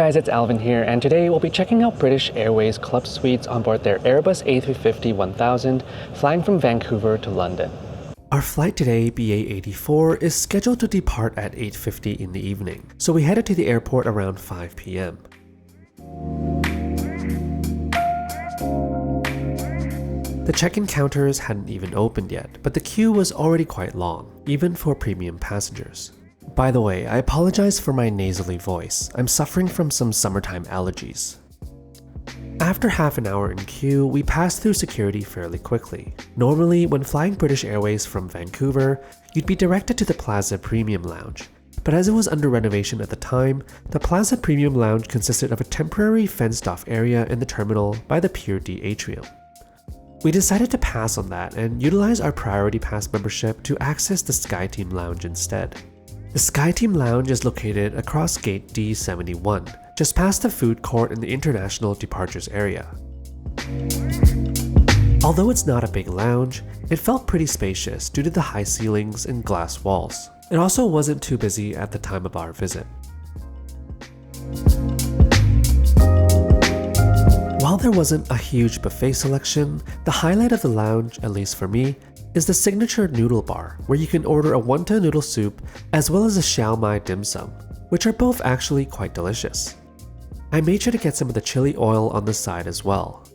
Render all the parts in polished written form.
guys, it's Alvin here, and today we'll be checking out British Airways Club Suites on board their Airbus A350-1000, flying from Vancouver to London. Our flight today, BA84, is scheduled to depart at 8:50 in the evening, so we headed to the airport around 5 p.m. The check-in counters hadn't even opened yet, but the queue was already quite long, even for premium passengers. By the way, I apologize for my nasally voice. I'm suffering from some summertime allergies. After half an hour in queue, we passed through security fairly quickly. Normally, when flying British Airways from Vancouver, you'd be directed to the Plaza Premium Lounge. But as it was under renovation at the time, the Plaza Premium Lounge consisted of a temporary fenced-off area in the terminal by the Pier D atrium. We decided to pass on that and utilize our Priority Pass membership to access the Skyteam Lounge instead. The Skyteam Lounge is located across gate D71, just past the food court in the International Departures area. Although it's not a big lounge, it felt pretty spacious due to the high ceilings and glass walls. It also wasn't too busy at the time of our visit. While there wasn't a huge buffet selection, the highlight of the lounge, at least for me, is the signature noodle bar, where you can order a wonton noodle soup as well as a shao mai dim sum, which are both actually quite delicious. I made sure to get some of the chili oil on the side as well.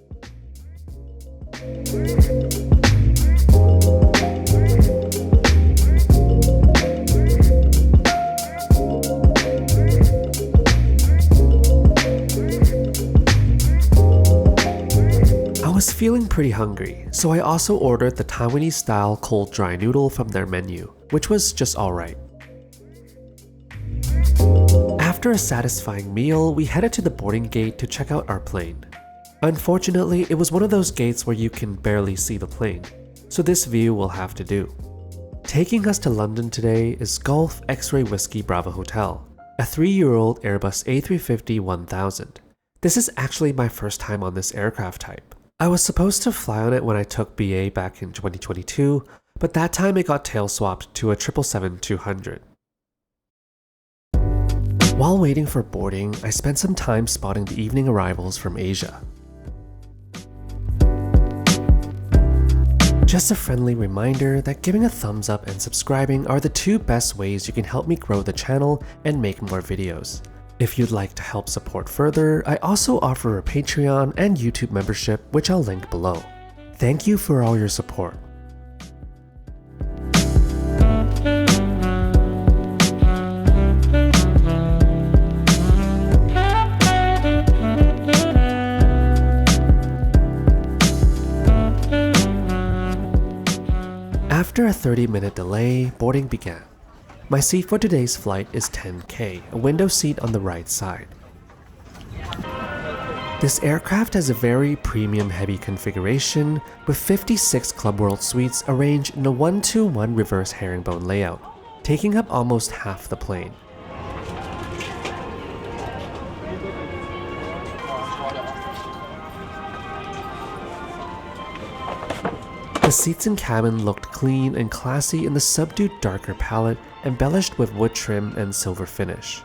I was feeling pretty hungry, so I also ordered the Taiwanese-style cold dry noodle from their menu, which was just alright. After a satisfying meal, we headed to the boarding gate to check out our plane. Unfortunately, it was one of those gates where you can barely see the plane, so this view will have to do. Taking us to London today is Golf X-Ray Whiskey Bravo Hotel, a 3-year-old Airbus A350-1000. This is actually my first time on this aircraft type. I was supposed to fly on it when I took BA back in 2022, but that time it got tail swapped to a 777-200. While waiting for boarding, I spent some time spotting the evening arrivals from Asia. Just a friendly reminder that giving a thumbs up and subscribing are the two best ways you can help me grow the channel and make more videos. If you'd like to help support further, I also offer a Patreon and YouTube membership, which I'll link below. Thank you for all your support. After a 30-minute delay, boarding began. My seat for today's flight is 10K, a window seat on the right side. This aircraft has a very premium-heavy configuration with 56 Club World suites arranged in a 1-2-1 reverse herringbone layout, taking up almost half the plane. The seats and cabin looked clean and classy in the subdued darker palette, embellished with wood trim and silver finish.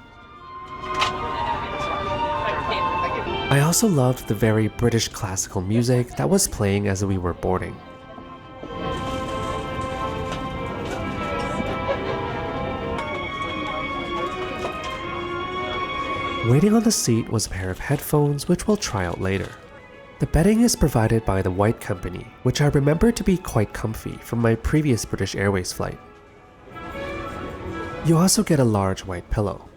I also loved the very British classical music that was playing as we were boarding. Waiting on the seat was a pair of headphones, which we'll try out later. The bedding is provided by the White Company, which I remember to be quite comfy from my previous British Airways flight. You also get a large white pillow.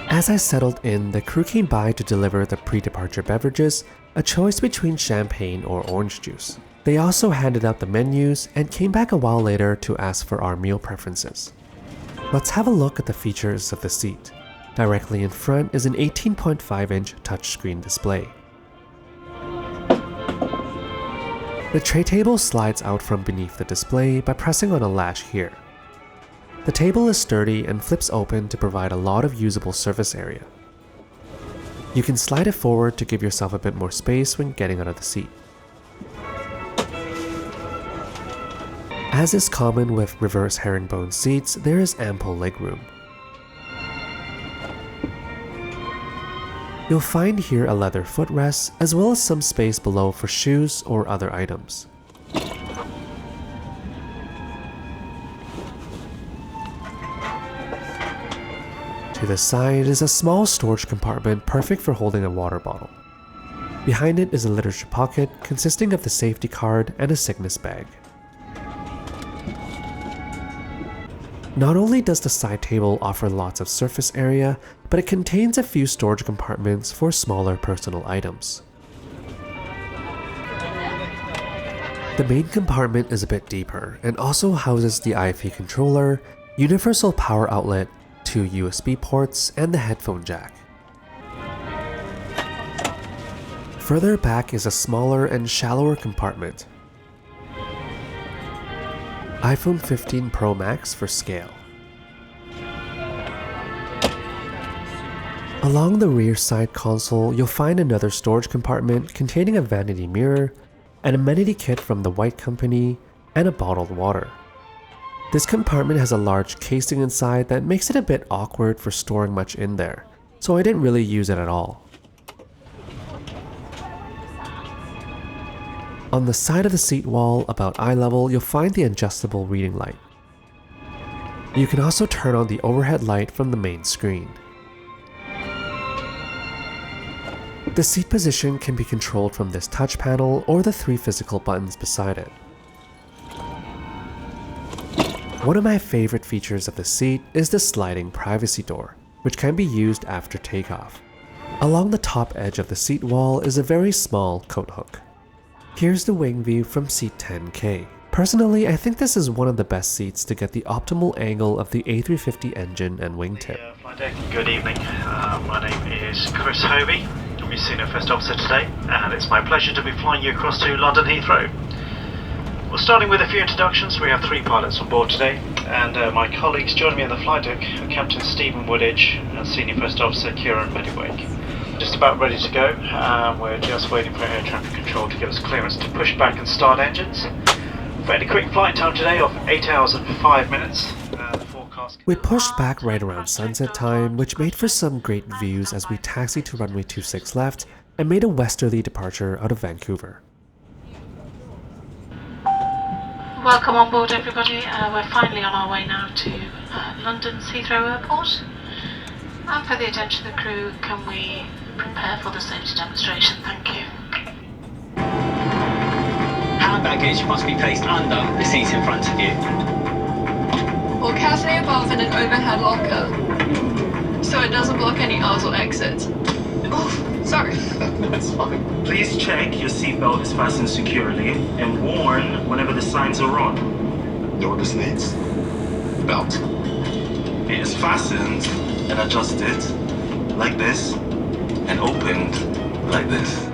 As I settled in, the crew came by to deliver the pre-departure beverages, a choice between champagne or orange juice. They also handed out the menus and came back a while later to ask for our meal preferences. Let's have a look at the features of the seat. Directly in front is an 18.5-inch touchscreen display. The tray table slides out from beneath the display by pressing on a latch here. The table is sturdy and flips open to provide a lot of usable surface area. You can slide it forward to give yourself a bit more space when getting out of the seat. As is common with reverse herringbone seats, there is ample legroom. You'll find here a leather footrest, as well as some space below for shoes or other items. To the side is a small storage compartment perfect for holding a water bottle. Behind it is a literature pocket consisting of the safety card and a sickness bag. Not only does the side table offer lots of surface area, but it contains a few storage compartments for smaller personal items. The main compartment is a bit deeper and also houses the IP controller, universal power outlet, 2 USB ports, and the headphone jack. Further back is a smaller and shallower compartment. iPhone 15 Pro Max for scale. Along the rear side console, you'll find another storage compartment containing a vanity mirror, an amenity kit from the White Company, and a bottled water. This compartment has a large casing inside that makes it a bit awkward for storing much in there, so I didn't really use it at all. On the side of the seat wall, about eye level, you'll find the adjustable reading light. You can also turn on the overhead light from the main screen. The seat position can be controlled from this touch panel or the 3 physical buttons beside it. One of my favorite features of the seat is the sliding privacy door, which can be used after takeoff. Along the top edge of the seat wall is a very small coat hook. Here's the wing view from seat 10K. Personally, I think this is one of the best seats to get the optimal angle of the A350 engine and wingtip. Flight deck, good evening. My name is Chris Hovey. I'm your Senior First Officer today, and it's my pleasure to be flying you across to London Heathrow. Well, starting with a few introductions, we have 3 pilots on board today, and my colleagues joining me on the flight deck are Captain Stephen Woodidge and Senior First Officer Kieran Meddiwake. Just about ready to go. We're just waiting for air traffic control to give us clearance to push back and start engines. Fairly quick flight time today of 8 hours and 5 minutes. We pushed back right around sunset time, which made for some great views as we taxied to runway 26 left and made a westerly departure out of Vancouver. Welcome on board, everybody. We're finally on our way now to London's Heathrow Airport. And for the attention of the crew, can we prepare for the safety demonstration? Thank you. Hand baggage must be placed under the seat in front of you, or carefully above in an overhead locker, so it doesn't block any aisles or exits. Oh, sorry. That's fine. Please check your seatbelt is fastened securely and warn whenever the signs are on. Door needs belt. It is fastened and adjusted like this and opened like this.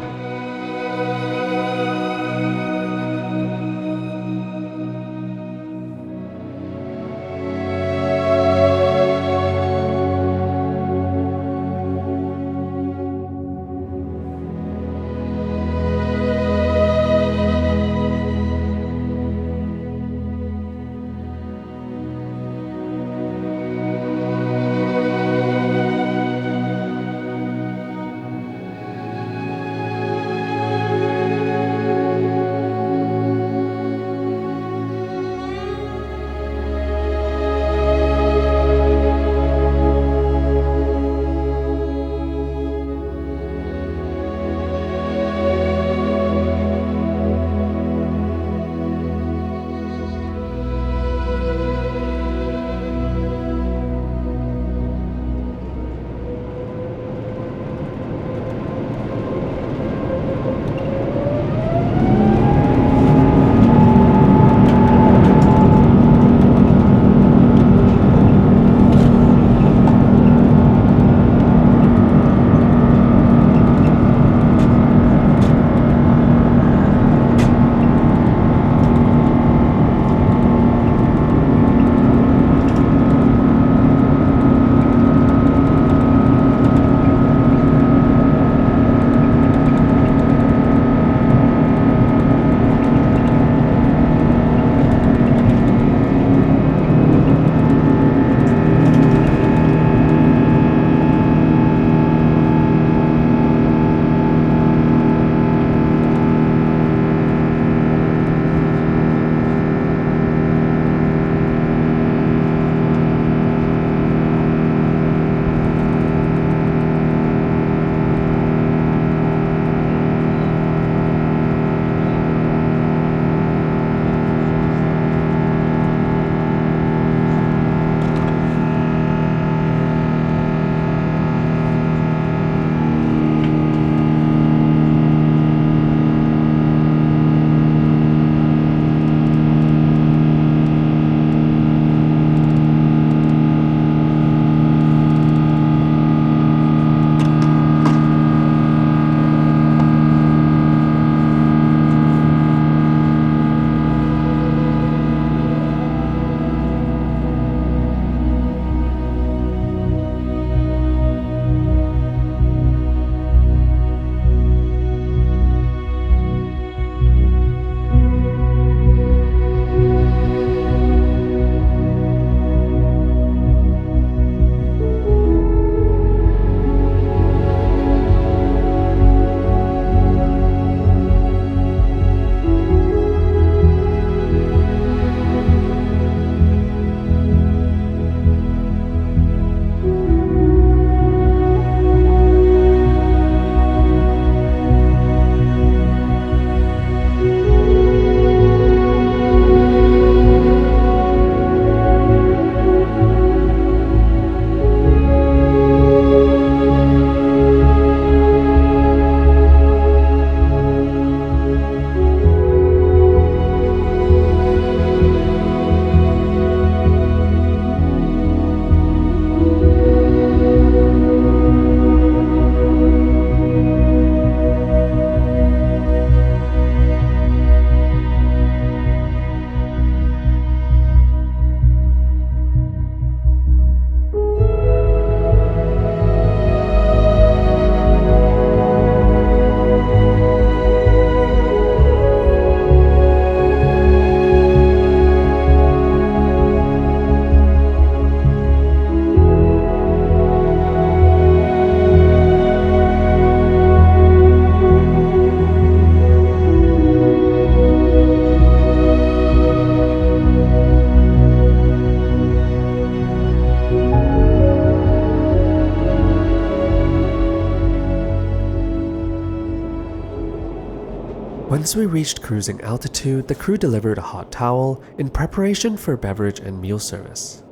Once we reached cruising altitude, the crew delivered a hot towel in preparation for beverage and meal service.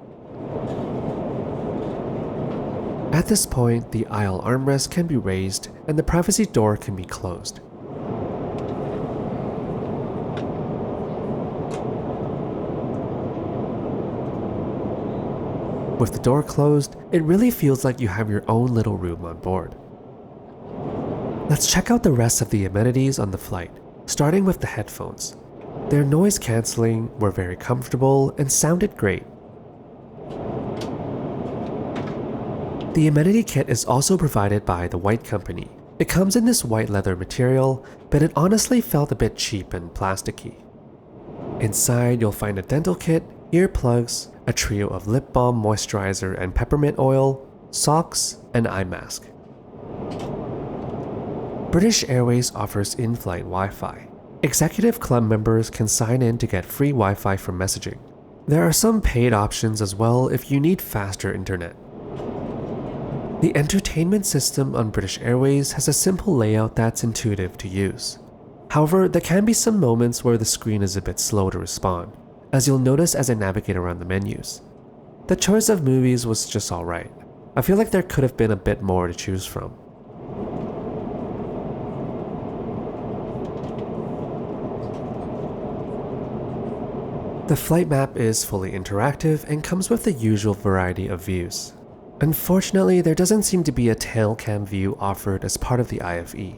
At this point, the aisle armrest can be raised and the privacy door can be closed. With the door closed, it really feels like you have your own little room on board. Let's check out the rest of the amenities on the flight, starting with the headphones. Their noise cancelling were very comfortable and sounded great. The amenity kit is also provided by the White Company. It comes in this white leather material, but it honestly felt a bit cheap and plasticky. Inside, you'll find a dental kit, earplugs, a trio of lip balm, moisturizer, and peppermint oil, socks, and eye mask. British Airways offers in-flight Wi-Fi. Executive Club members can sign in to get free Wi-Fi for messaging. There are some paid options as well if you need faster internet. The entertainment system on British Airways has a simple layout that's intuitive to use. However, there can be some moments where the screen is a bit slow to respond, as you'll notice as I navigate around the menus. The choice of movies was just alright. I feel like there could have been a bit more to choose from. The flight map is fully interactive and comes with the usual variety of views. Unfortunately, there doesn't seem to be a tail cam view offered as part of the IFE.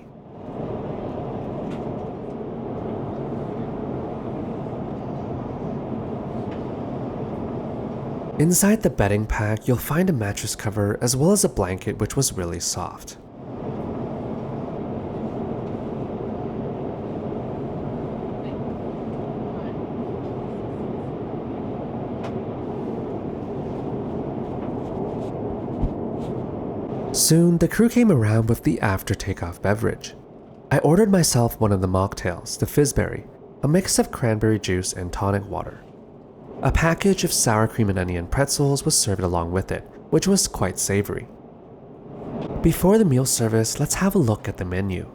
Inside the bedding pack, you'll find a mattress cover as well as a blanket which was really soft. Soon, the crew came around with the after takeoff beverage. I ordered myself one of the mocktails, the Fizzberry, a mix of cranberry juice and tonic water. A package of sour cream and onion pretzels was served along with it, which was quite savory. Before the meal service, let's have a look at the menu.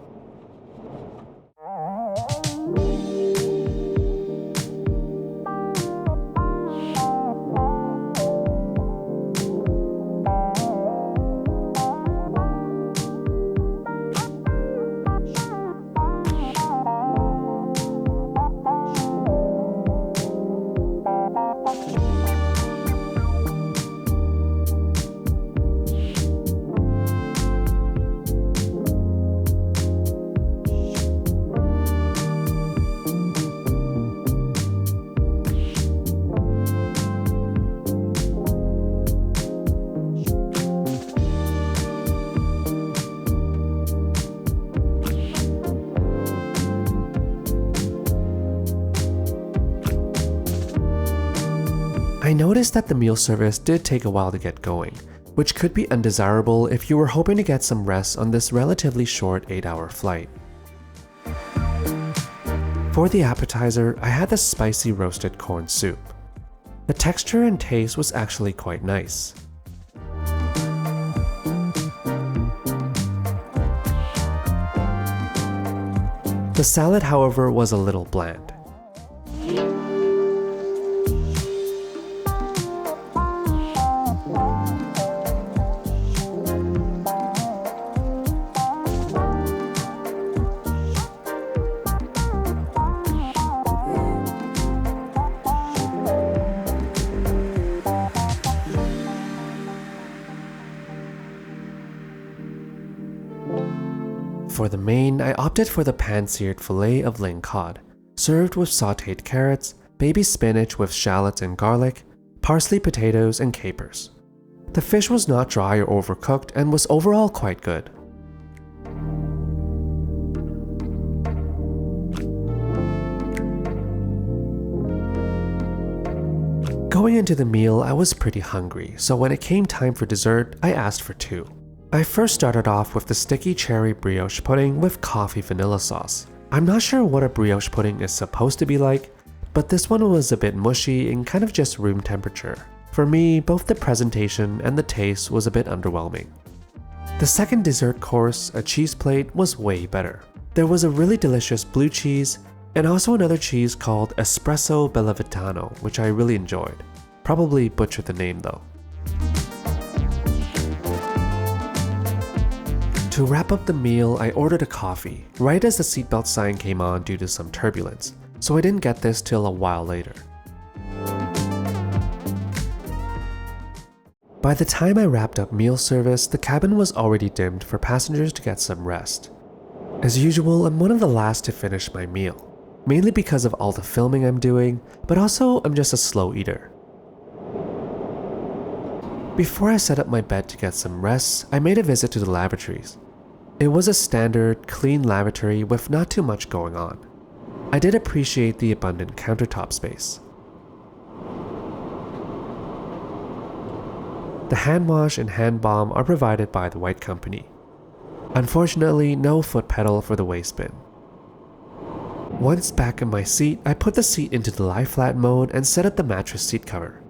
I noticed that the meal service did take a while to get going, which could be undesirable if you were hoping to get some rest on this relatively short 8-hour flight. For the appetizer, I had the spicy roasted corn soup. The texture and taste was actually quite nice. The salad, however, was a little bland. For the main, I opted for the pan-seared fillet of ling cod, served with sautéed carrots, baby spinach with shallots and garlic, parsley potatoes, and capers. The fish was not dry or overcooked and was overall quite good. Going into the meal, I was pretty hungry, so when it came time for dessert, I asked for 2. I first started off with the sticky cherry brioche pudding with coffee vanilla sauce. I'm not sure what a brioche pudding is supposed to be like, but this one was a bit mushy and kind of just room temperature. For me, both the presentation and the taste was a bit underwhelming. The second dessert course, a cheese plate, was way better. There was a really delicious blue cheese and also another cheese called Espresso Bellavitano, which I really enjoyed. Probably butchered the name though. To wrap up the meal, I ordered a coffee, right as the seatbelt sign came on due to some turbulence, so I didn't get this till a while later. By the time I wrapped up meal service, the cabin was already dimmed for passengers to get some rest. As usual, I'm one of the last to finish my meal, mainly because of all the filming I'm doing, but also I'm just a slow eater. Before I set up my bed to get some rest, I made a visit to the lavatories. It was a standard, clean lavatory with not too much going on. I did appreciate the abundant countertop space. The hand wash and hand balm are provided by the White Company. Unfortunately, no foot pedal for the waist bin. Once back in my seat, I put the seat into the lie flat mode and set up the mattress seat cover.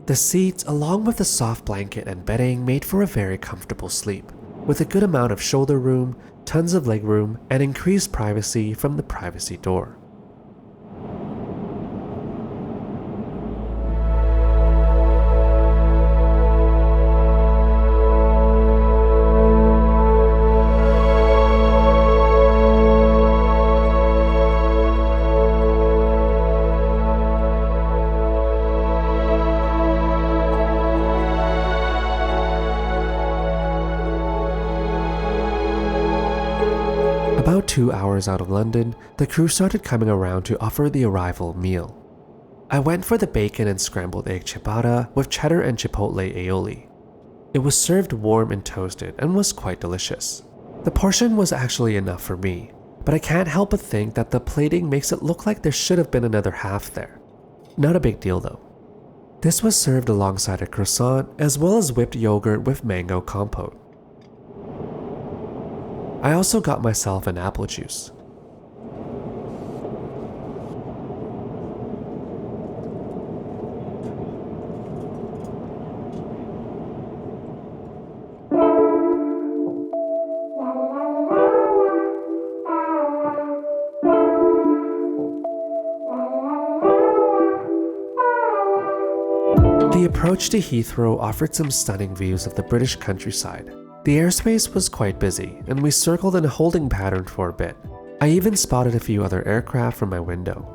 The seats, along with the soft blanket and bedding, made for a very comfortable sleep, with a good amount of shoulder room, tons of leg room, and increased privacy from the privacy door. About 2 hours out of London, the crew started coming around to offer the arrival meal. I went for the bacon and scrambled egg ciabatta with cheddar and chipotle aioli. It was served warm and toasted and was quite delicious. The portion was actually enough for me, but I can't help but think that the plating makes it look like there should have been another half there. Not a big deal though. This was served alongside a croissant as well as whipped yogurt with mango compote. I also got myself an apple juice. The approach to Heathrow offered some stunning views of the British countryside. The airspace was quite busy, and we circled in a holding pattern for a bit. I even spotted a few other aircraft from my window.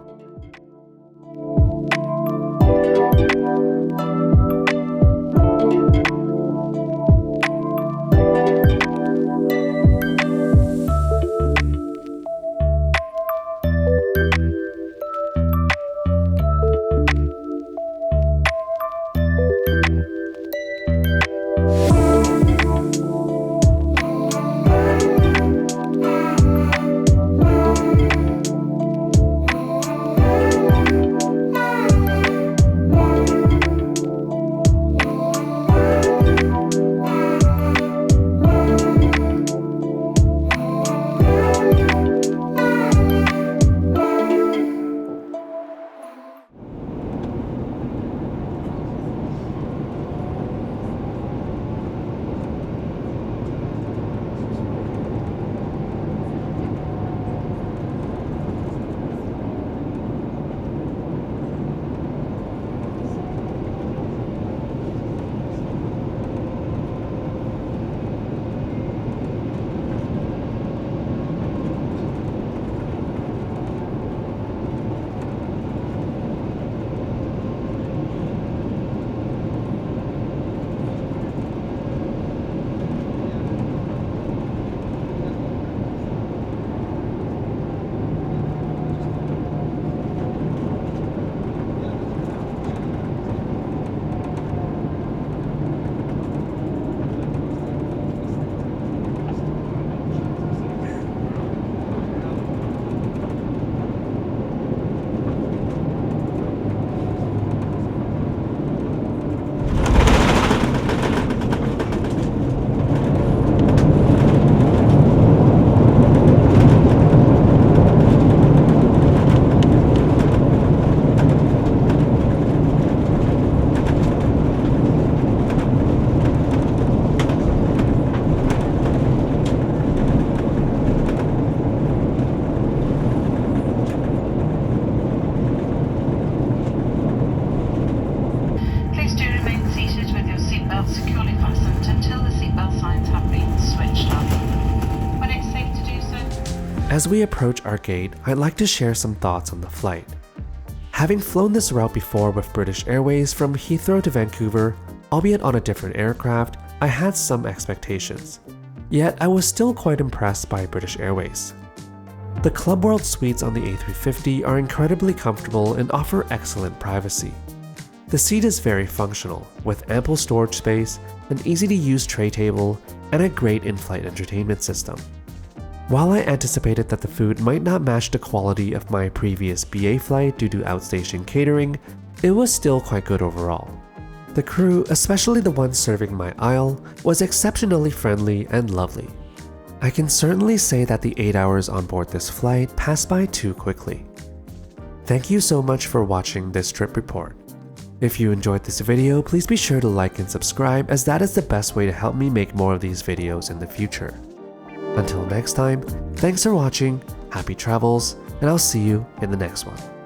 As we approach our gate, I'd like to share some thoughts on the flight. Having flown this route before with British Airways from Heathrow to Vancouver, albeit on a different aircraft, I had some expectations. Yet I was still quite impressed by British Airways. The Club World suites on the A350 are incredibly comfortable and offer excellent privacy. The seat is very functional, with ample storage space, an easy-to-use tray table, and a great in-flight entertainment system. While I anticipated that the food might not match the quality of my previous BA flight due to outstation catering, it was still quite good overall. The crew, especially the one serving my aisle, was exceptionally friendly and lovely. I can certainly say that the 8 hours on board this flight passed by too quickly. Thank you so much for watching this trip report. If you enjoyed this video, please be sure to like and subscribe, as that is the best way to help me make more of these videos in the future. Until next time, thanks for watching, happy travels, and I'll see you in the next one.